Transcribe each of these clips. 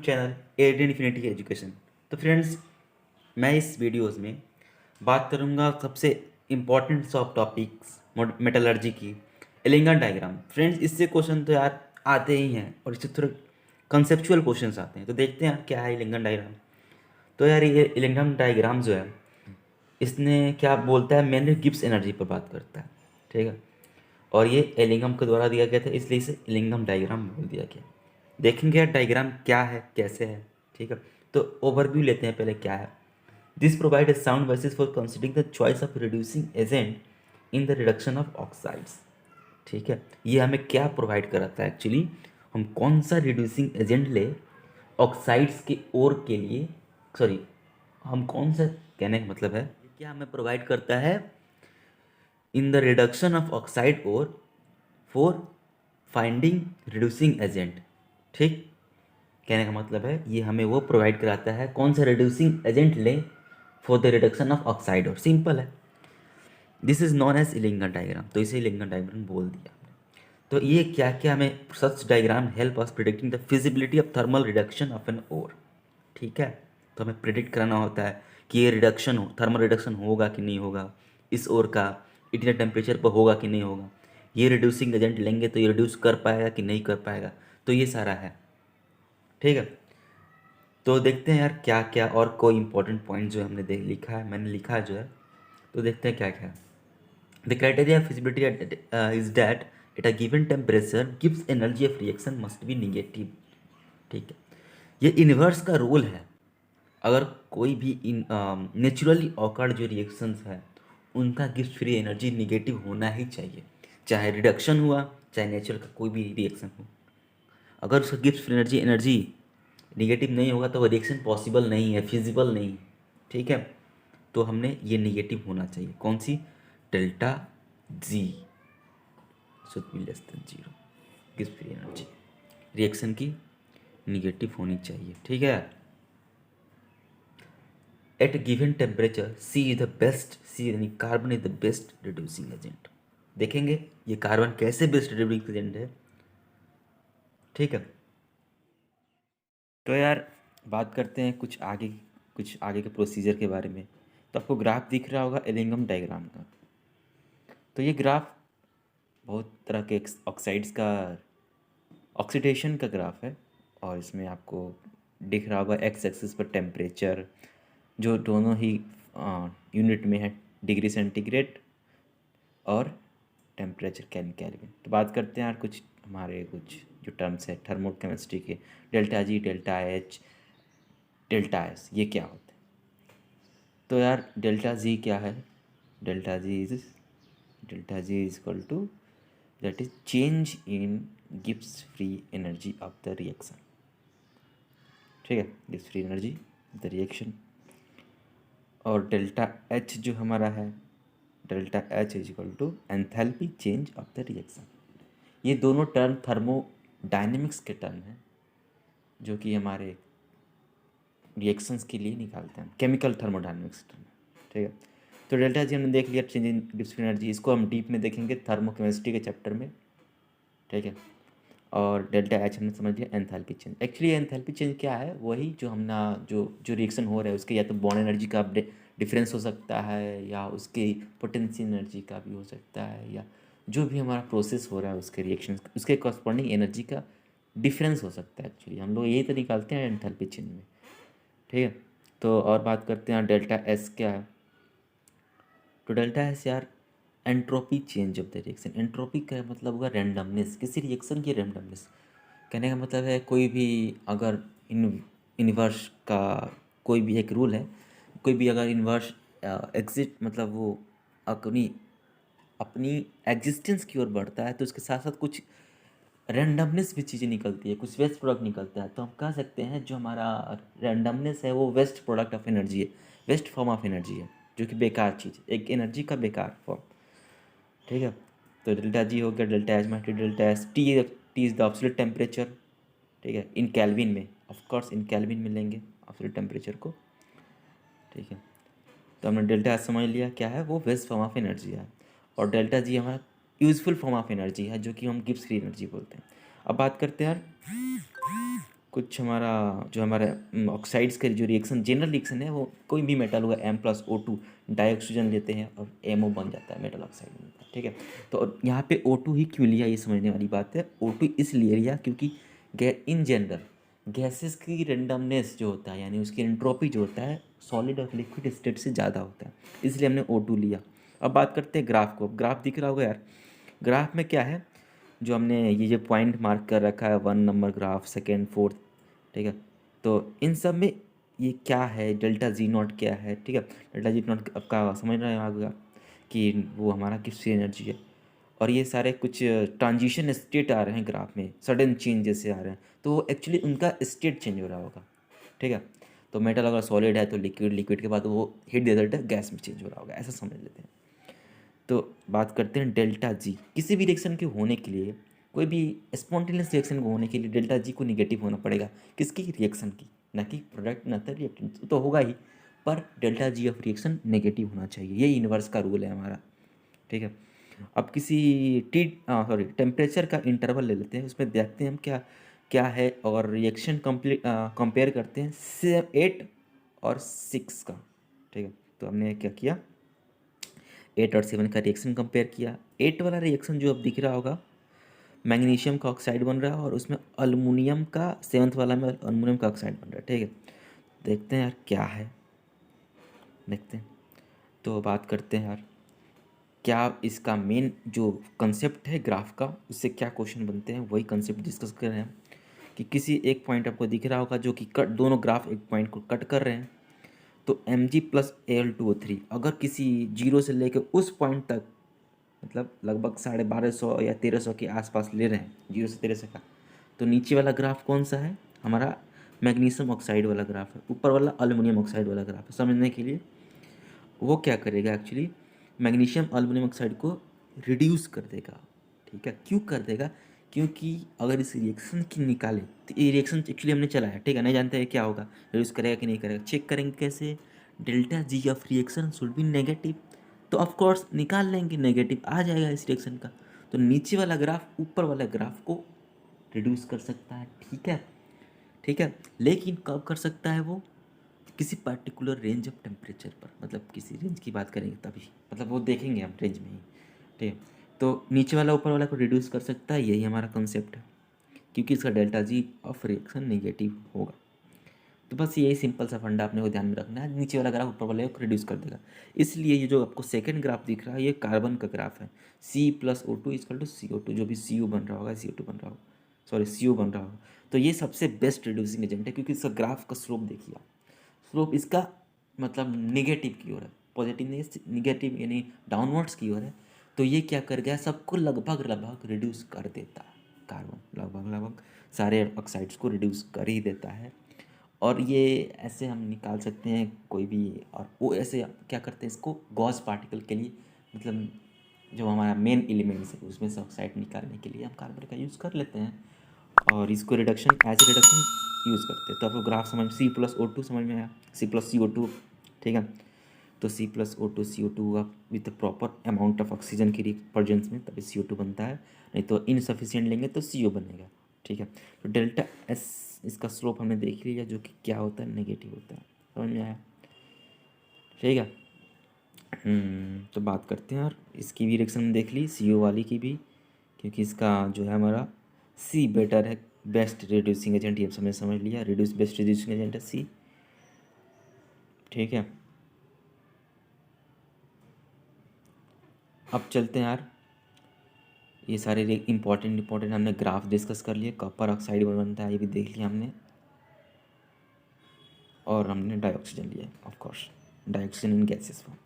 Channel ad infinity education. तो friends, मैं इस वीडियोस में बात करूंगा सबसे इम्पॉर्टेंट सब टॉपिक्स मेटलर्जी की, एलिंगन डायग्राम। फ्रेंड्स, इससे क्वेश्चन तो यार आते ही हैं और इससे थोड़े कंसेप्चुअल क्वेश्चंस आते हैं। तो देखते हैं यार क्या है एलिंगन डायग्राम। तो यार ये एलिंगन डायग्राम जो है, इसने क्या बोलता है, मेनली गिब्स एनर्जी पर बात करता है। ठीक है, और ये एलिंगम के द्वारा दिया गया था, इसलिए इसे एलिंगम डायग्राम बोल दिया गया। देखेंगे यार डायग्राम क्या है, कैसे है। ठीक है, तो ओवरव्यू लेते हैं पहले क्या है। This provide a sound basis for considering the choice of reducing agent in the reduction of oxides. ठीक है, ये हमें क्या प्रोवाइड कराता है एक्चुअली, हम कौन सा रिड्यूसिंग एजेंट ले ऑक्साइड्स के ओर के लिए, सॉरी, हम कौन सा, कहने का मतलब है ये क्या हमें प्रोवाइड करता है in the reduction of oxide और फॉर फाइंडिंग रिड्यूसिंग एजेंट। ठीक, कहने का मतलब है ये हमें वो प्रोवाइड कराता है कौन सा रिड्यूसिंग एजेंट लें for the reduction of oxide, और सिंपल है। This is known as Ellingham diagram, तो इसे इलिंगन डायग्राम बोल दिया। तो ये क्या क्या हमें such diagram help us predicting the feasibility of thermal reduction of an ore. ठीक है, तो हमें प्रिडिक्ट करना होता है कि ये रिडक्शन हो, थर्मल रिडक्शन होगा कि नहीं होगा, इस ओर का इतने टेम्परेचर पर होगा कि नहीं होगा, ये रिड्यूसिंग एजेंट लेंगे तो ये रिड्यूस कर पाएगा कि नहीं कर पाएगा। तो ये सारा है। ठीक है, तो देखते हैं यार क्या क्या और कोई इंपॉर्टेंट पॉइंट जो हमने देख लिखा है, मैंने लिखा है जो है, तो देखते हैं क्या क्या है। The criteria of feasibility is that at a given temperature gives energy of reaction must be negative. ठीक है, ये इन्वर्स का रूल है। अगर कोई भी नेचुरली ऑकर्ड जो रिएक्शंस है उनका गिब्स फ्री एनर्जी निगेटिव होना ही चाहिए, चाहे रिडक्शन हुआ चाहे नेचुरल का कोई भी रिएक्शन हो। अगर उसका Gibbs free energy energy negative नहीं होगा तो वो रिएक्शन पॉसिबल नहीं है, फिजिबल नहीं। ठीक है, तो हमने ये निगेटिव होना चाहिए, कौन सी, delta G should be less than zero. Gibbs free energy reaction की निगेटिव होनी चाहिए। ठीक है, at a given temperature C is the best, C यानी carbon is the best reducing agent. देखेंगे ये कार्बन कैसे बेस्ट रिड्यूसिंग एजेंट है। ठीक है, तो यार बात करते हैं कुछ आगे के प्रोसीजर के बारे में। तो आपको ग्राफ दिख रहा होगा एलिंगम डायग्राम का। तो ये ग्राफ बहुत तरह के ऑक्साइड्स का ऑक्सीडेशन का ग्राफ है, और इसमें आपको दिख रहा होगा एक्स एक्सिस पर टेम्परेचर, जो दोनों ही यूनिट में है, डिग्री सेंटीग्रेड और टेम्परेचर केल्विन। तो बात करते हैं यार कुछ जो टर्म्स है थर्मोकेमिस्ट्री के, delta G, delta H, delta S, ये क्या होते हैं। तो यार डेल्टा जी क्या है, delta G is equal to, that is change in Gibbs free energy of the reaction. ठीक है, Gibbs free energy of the reaction. और डेल्टा एच जो हमारा है, delta H is equal to enthalpy change of the reaction. ये दोनों term thermodynamics के term हैं, जो कि हमारे रिएक्शंस के लिए निकालते हैं, केमिकल थर्मोडायनेमिक्स टर्म। ठीक है, तो डेल्टा जी हमने देख लिया, change in Gibbs free energy, इसको हम डीप में देखेंगे थर्मोकेमिस्ट्री के चैप्टर में। ठीक है, और डेल्टा एच हमने समझ लिया enthalpy change. Actually enthalpy change क्या है, वही जो हमने जो रिएक्शन हो रहा है उसके या तो बॉन्ड एनर्जी का डिफरेंस हो सकता है, या उसके पोटेंशियल एनर्जी का भी हो सकता है, या जो भी हमारा प्रोसेस हो रहा है उसके रिएक्शन उसके कॉरस्पॉन्डिंग एनर्जी का डिफरेंस हो सकता है। एक्चुअली हम लोग यही तो निकालते हैं एंथैल्पी चेंज में। ठीक है, तो और बात करते हैं डेल्टा एस क्या है। तो डेल्टा एस यार entropy change of the reaction. Entropy का मतलब होगा रैंडमनेस, किसी रिएक्शन की रैंडमनेस। कहने का मतलब है कोई भी अगर इन्वर्स का कोई भी एक रूल है, कोई भी अगर इन्वर्स एग्जिट मतलब वो अपनी अपनी एग्जिस्टेंस की ओर बढ़ता है तो उसके साथ साथ कुछ रैंडमनेस भी चीज़ें निकलती है, कुछ वेस्ट प्रोडक्ट निकलता है। तो हम कह सकते हैं जो हमारा रैंडमनेस है वो वेस्ट प्रोडक्ट ऑफ एनर्जी है, वेस्ट फॉर्म ऑफ एनर्जी है, जो कि बेकार चीज़, एक एनर्जी का बेकार फॉर्म। ठीक है, तो डेल्टा जी हो गया, delta H minus delta S, T is the absolute temperature. ठीक है, इन कैल्विन में, ऑफ कोर्स इन कैल्विन में लेंगे एब्सोल्यूट टेम्परेचर को। ठीक है, तो हमने डेल्टा एच समझ लिया क्या है, वो वेस्ट फॉर्म ऑफ एनर्जी है, और डेल्टा जी हमारा यूजफुल फॉर्म ऑफ एनर्जी है, जो कि हम गिब्स फ्री एनर्जी बोलते हैं। अब बात करते हैं यार कुछ हमारा जो हमारा ऑक्साइड्स का जो रिएक्शन जनरल रिएक्शन है, वो कोई भी मेटल होगा M+O2 डाइऑक्सीजन लेते हैं और MO बन जाता है, मेटल ऑक्साइड बनता है। ठीक है, तो यहाँ पे O2 ही क्यों लिया, ये समझने वाली बात है। O2 इसलिए लिया क्योंकि इन जनरल गैसेस की रेंडमनेस जो होता है, यानी उसकी एंट्रोपी जो होता है सॉलिड और लिक्विड स्टेट से ज़्यादा होता है, इसलिए हमने O2 लिया। अब बात करते हैं ग्राफ को। ग्राफ दिख रहा होगा यार, ग्राफ में क्या है, जो हमने ये जो पॉइंट मार्क कर रखा है 1 नंबर ग्राफ, सेकेंड, फोर्थ, ठीक है, तो इन सब में ये क्या है, डेल्टा जी नॉट क्या है। ठीक है, डेल्टा जी नॉट आपका समझ रहे होगा कि वो हमारा किस एनर्जी है, और ये सारे कुछ ट्रांजिशन स्टेट आ रहे हैं ग्राफ में, सडन चेंज जैसे आ रहे हैं, तो एक्चुअली उनका स्टेट चेंज हो रहा होगा। ठीक है, तो मेटल अगर सॉलिड है तो लिक्विड, लिक्विड के बाद वो हीट डेजर्ट है, गैस में चेंज हो रहा होगा, ऐसा समझ लेते हैं। तो बात करते हैं डेल्टा जी। किसी भी रिएक्शन के होने के लिए, कोई भी स्पॉन्टेनियस रिएक्शन को होने के लिए डेल्टा जी को निगेटिव होना पड़ेगा। किसकी, रिएक्शन की, ना कि प्रोडक्ट ना तो रिएक्टेंट, तो होगा ही, पर delta G of reaction negative होना चाहिए, ये यूनिवर्स का रूल है हमारा। ठीक है, अब किसी टेम्परेचर का इंटरवल ले लेते हैं, उसमें देखते हैं हम क्या क्या है, और रिएक्शन कंपेयर करते हैं 8 और 6 का। ठीक है, तो हमने क्या किया, 8 और 7 का रिएक्शन कंपेयर किया। 8 वाला रिएक्शन जो अब दिख रहा होगा, मैग्नीशियम का ऑक्साइड बन रहा है और उसमें अल्मुनियम का, 7th वाला में अल्मुनियम का ऑक्साइड बन रहा है। ठीक है, देखते हैं यार क्या है, देखते हैं। तो बात करते हैं यार, क्या इसका मेन जो कंसेप्ट है ग्राफ का, उससे क्या क्वेश्चन बनते हैं, वही कंसेप्ट डिस्कस कर रहे हैं हम। कि किसी एक पॉइंट आपको दिख रहा होगा जो कि कट, दोनों ग्राफ एक पॉइंट को कट कर रहे हैं, तो Mg+Al2O3 अगर किसी जीरो से लेकर उस पॉइंट तक, मतलब लगभग 1250 या 1300 के आसपास ले रहे हैं, 0 से 1300 का, तो नीचे वाला ग्राफ कौन सा है, हमारा मैग्नीशियम ऑक्साइड वाला ग्राफ है, ऊपर वाला अल्युमिनियम ऑक्साइड वाला ग्राफ है। समझने के लिए वो क्या करेगा, एक्चुअली मैग्नीशियम अल्युमिनियम ऑक्साइड को रिड्यूस कर देगा। ठीक है, क्यों कर देगा, क्योंकि अगर इस रिएक्शन की निकालें, तो ये रिएक्शन एक्चुअली हमने चलाया, ठीक है, नहीं जानते हैं क्या होगा, रिड्यूस करेगा कि नहीं करेगा, चेक करेंगे कैसे, delta G of reaction should be negative, तो ऑफ कोर्स निकाल लेंगे, नेगेटिव आ जाएगा इस रिएक्शन का, तो नीचे वाला ग्राफ ऊपर वाले ग्राफ को रिड्यूस कर सकता है। ठीक है, ठीक है, लेकिन कब कर सकता है वो, किसी पर्टिकुलर रेंज ऑफ टेम्परेचर पर, मतलब किसी रेंज की बात करेंगे तभी, मतलब वो देखेंगे हम रेंज में ही। ठीक है, तो नीचे वाला ऊपर वाला को रिड्यूस कर सकता है, यही हमारा कंसेप्ट है, क्योंकि इसका delta G of reaction negative होगा। तो बस यही सिंपल सा फंडा अपने को ध्यान में रखना है, नीचे वाला ग्राफ ऊपर वाले को रिड्यूस कर देगा। इसलिए ये जो आपको सेकंड ग्राफ दिख रहा है, ये कार्बन का ग्राफ है, C+O2 = CO2, जो भी CO बन रहा होगा, CO2 बन रहा होगा, सॉरी CO बन रहा होगा, तो ये सबसे बेस्ट रिड्यूसिंग एजेंट है, क्योंकि इसका ग्राफ का स्लोप देखिए, स्लोप इसका मतलब निगेटिव की ओर है, पॉजिटिव नहीं, निगेटिव यानी डाउनवर्ड्स की ओर है। तो ये क्या कर गया, सबको लगभग लगभग रिड्यूस कर देता है, कार्बन लगभग लगभग सारे ऑक्साइड्स को रिड्यूस कर ही देता है। और ये ऐसे हम निकाल सकते हैं कोई भी, और वो ऐसे क्या करते हैं, इसको गॉस पार्टिकल के लिए, मतलब जो हमारा मेन एलिमेंट्स है उसमें से ऑक्साइड निकालने के लिए हम कार्बन का यूज़ कर लेते हैं, और इसको रिडक्शन, एज रिडक्शन यूज़ करते हैं। तो आपको ग्राफ समझ, C+O2 समझ में आया, C+CO2। ठीक है, तो C+O2 आप with proper amount of oxygen की प्रेजेंस में तभी CO2 बनता है, नहीं तो इनसफिशिएंट लेंगे तो CO बनेगा। ठीक है, तो डेल्टा एस, इसका स्लोप हमने देख लिया, जो कि क्या होता है, नेगेटिव होता है, समझ में आया। ठीक है, तो बात करते हैं, और इसकी भी रिएक्शन देख ली, CO वाली की भी, क्योंकि इसका जो है हमारा C बेटर है, बेस्ट रिड्यूसिंग एजेंट, ये समझ लिया, रिड्यूस बेस्ट रिड्यूसिंग एजेंट है C। ठीक है, अब चलते हैं यार, ये सारे इंपॉर्टेंट हमने ग्राफ डिस्कस कर लिए, कॉपर ऑक्साइड बनता है ये भी देख लिया हमने, और हमने डाइऑक्सीजन लिया of course, dioxygen in gases form.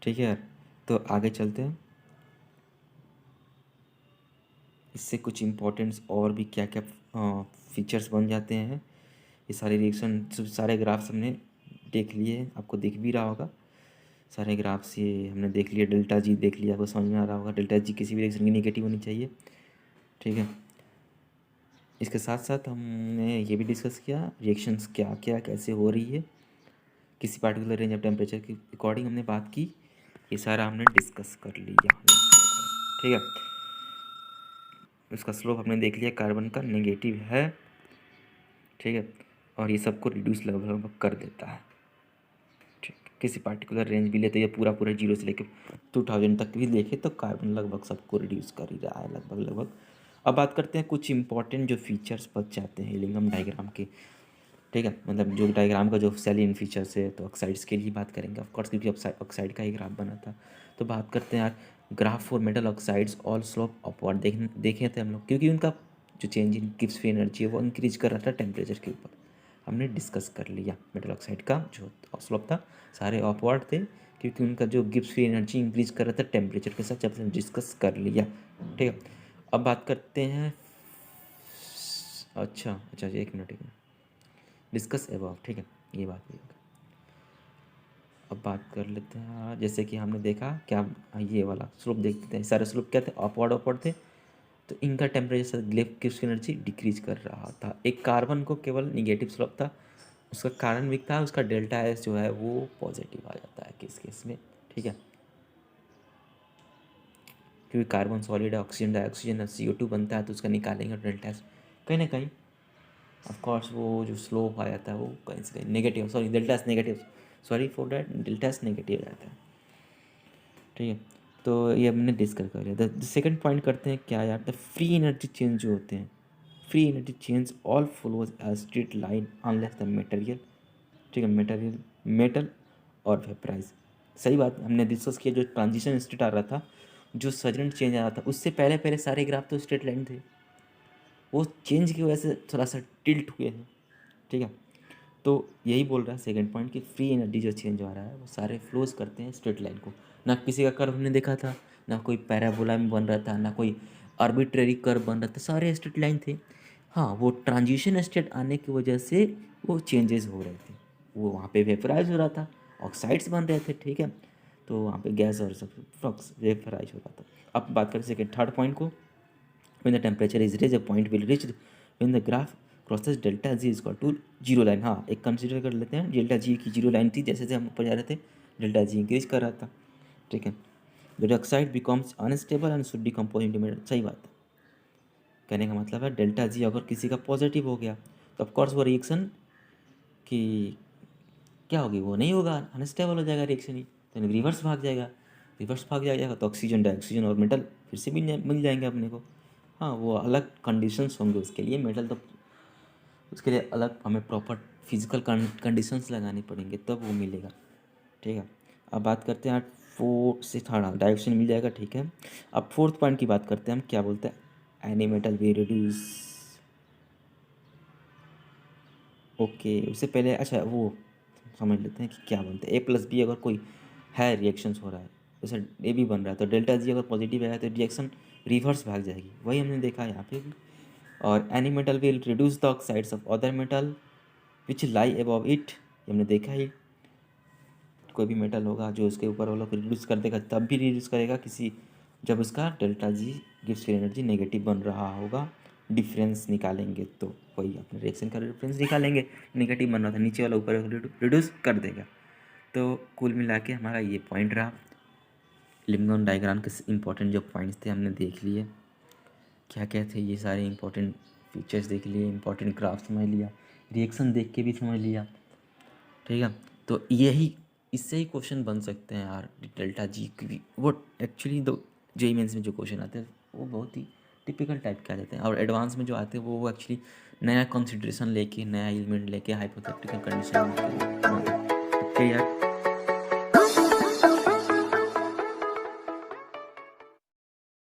ठीक है यार, तो आगे चलते हैं, इससे कुछ इम्पोर्टेंट्स और भी क्या क्या फीचर्स बन जाते हैं। ये सारे रिएक्शन, सारे ग्राफ्स हमने देख लिए, आपको दिख भी रहा होगा सारे ग्राफ्स, ये हमने देख लिया, डेल्टा जी देख लिया, आपको समझ में आ रहा होगा डेल्टा जी किसी भी रिएक्शन की नेगेटिव होनी चाहिए। ठीक है, इसके साथ साथ हमने ये भी डिस्कस किया रिएक्शंस क्या क्या कैसे हो रही है, किसी पार्टिकुलर रेंज ऑफ टेम्परेचर के अकॉर्डिंग हमने बात की, ये सारा हमने डिस्कस कर लिया। ठीक है, उसका स्लोप हमने देख लिया, कार्बन का नेगेटिव है, ठीक है, और ये सबको रिड्यूस लगभग कर देता है, ठीक। किसी पार्टिकुलर रेंज भी लेते हैं, पूरा पूरा 0 से लेके 2000 तक भी देखें तो कार्बन लगभग सबको रिड्यूस कर ही रहा है, लगभग। अब बात करते हैं कुछ इंपॉर्टेंट जो फीचर्स बच जाते हैं इलिंगम डायग्राम के, ठीक है, मतलब जो डायग्राम का जो सैलिएंट फीचर्स है, तो ऑक्साइड्स के लिए बात करेंगे ऑफकोर्स, क्योंकि ऑक्साइड का ही ग्राफ बना था। तो बात करते हैं यार, graph for metal oxides all slope upward देखे थे हम लोग, क्योंकि उनका जो change in Gibbs free energy है वो इंक्रीज कर रहा था टेम्परेचर के ऊपर, हमने डिस्कस कर लिया। मेटल ऑक्साइड का जो स्लोप था सारे अपवर्ड थे, क्योंकि उनका जो गिब्स फ्री एनर्जी इंक्रीज कर रहा था टेम्परेचर के साथ, जब हमने डिस्कस कर लिया, ठीक है। अब बात करते हैं, अच्छा, एक मिनट डिस्कस अबव, ठीक है, ये बात भी है। अब बात कर लेते हैं, जैसे कि हमने देखा क्या, ये वाला स्लोप देखते हैं, सारे स्लोप क्या थे, अपवर्ड थे, तो इनका टेम्परेचर ग्लेब की एनर्जी डिक्रीज कर रहा था। एक कार्बन को केवल निगेटिव स्लोप था, उसका कारण भी था, उसका डेल्टा एस जो है वो पॉजिटिव आ जाता है किस केस में, ठीक है, क्योंकि कार्बन सॉलिड है, ऑक्सीजन डाइऑक्सीजन CO2 बनता है, तो उसका निकालेंगे डेल्टा एस कहीं ना कहीं, ऑफ कोर्स वो जो स्लोप आ जाता है वो कहीं से कहीं negative, sorry delta S negative, sorry for that, delta S negative आ जाता है, ठीक है। तो ये हमने डिस्कस कर लिया। द सेकंड पॉइंट करते हैं क्या यार, द फ्री एनर्जी चेंज जो होते हैं, free energy change all follows as straight line unless the material, ठीक है, मेटल और वेपराइज। सही बात, हमने डिस्कस किया, जो ट्रांजिशन स्टेट आ रहा था, जो सडन चेंज आ रहा था, उससे पहले पहले सारे ग्राफ तो स्ट्रेट लाइन थे, वो चेंज की वजह से थोड़ा सा टिल्ट हुए हैं, ठीक है। तो यही बोल रहा है सेकंड पॉइंट कि फ्री एनर्जी जो चेंज हो रहा है वो सारे फ्लोज करते हैं स्ट्रेट लाइन को, ना किसी का कर्व हमने देखा था, ना कोई पैराबोला में बन रहा था, ना कोई आर्बिट्रेरी कर्व बन रहा था, सारे स्ट्रेट लाइन थे। हाँ, वो ट्रांजिशन स्टेट आने की वजह से वो चेंजेस हो रहे थे, वो वहाँ पे वेपराइज हो रहा था, ऑक्साइड्स बन रहे थे, ठीक है, तो वहाँ पे गैस और सब फ्लक्स वेपराइज हो रहा था। अब बात कर सकें थर्ड पॉइंट को, when the temperature is raised a point will reach when the graph crosses delta g is equal to zero line. हाँ, एक कंसिडर कर लेते हैं, डेल्टा जी की जीरो लाइन थी, जैसे हम ऊपर जा रहे थे डेल्टा जी इंक्रीज कर रहा था, ठीक है, the oxide becomes unstable and should decompose into metal. सही बात है, कहने का मतलब है डेल्टा जी अगर किसी का पॉजिटिव हो गया तो ऑफकोर्स वो रिएक्शन की क्या होगी, वो नहीं होगा, अनस्टेबल हो जाएगा रिएक्शन ही, तो रिवर्स भाग जाएगा, तो ऑक्सीजन डाइऑक्सीजन और मेटल फिर से मिल जाएंगे अपने को। हाँ, वो अलग कंडीशंस होंगे उसके लिए, मेटल तो उसके लिए अलग हमें प्रॉपर फिजिकल कंडीशंस लगानी पड़ेंगे तब वो मिलेगा, ठीक है। अब बात करते हैं फोर्थ से थर्ड, डाइऑक्सीजन मिल जाएगा, ठीक है। अब फोर्थ पॉइंट की बात करते हैं, हम क्या बोलते हैं, any metal we reduce, okay, उससे पहले अच्छा वो समझ लेते हैं कि क्या बोलते हैं, A+B अगर कोई है रिएक्शंस हो रहा है, जैसे ए भी बन रहा है, तो डेल्टा जी अगर पॉजिटिव है तो रिएक्शन रिवर्स भाग जाएगी, वही हमने देखा है यहाँ पे भी। और any metal will reduce the oxides of other metal which lie above it, ये हमने देखा ही, कोई भी मेटल होगा जो उसके ऊपर वाला को रिड्यूस कर देगा, तब भी रिड्यूस करेगा किसी, जब उसका delta G gives free energy negative बन रहा होगा, डिफरेंस निकालेंगे तो वही अपने रिएक्शन का डिफरेंस निकालेंगे, नेगेटिव बन रहा था नीचे वाला ऊपर रिड्यूस कर देगा। तो कुल मिला के हमारा ये पॉइंट रहा, लिंगन डायग्राम के इंपॉर्टेंट जो पॉइंट्स थे हमने देख लिए, क्या क्या थे ये सारे इंपॉर्टेंट फीचर्स देख लिए, इंपॉर्टेंट ग्राफ समझ लिया, रिएक्शन देख के भी समझ लिया, ठीक है। तो यही इससे ही क्वेश्चन बन सकते हैं यार, डेल्टा जी की भी, वो एक्चुअली दो जेई मेंस में जो क्वेश्चन आते हैं वो बहुत ही टिपिकल टाइप के आ जाते हैं, और एडवांस में जो आते हैं वो एक्चुअली नया कंसिडरेशन लेके, नया एलिमेंट लेके, हाइपोथेटिकल कंडीशन लेके, तो यार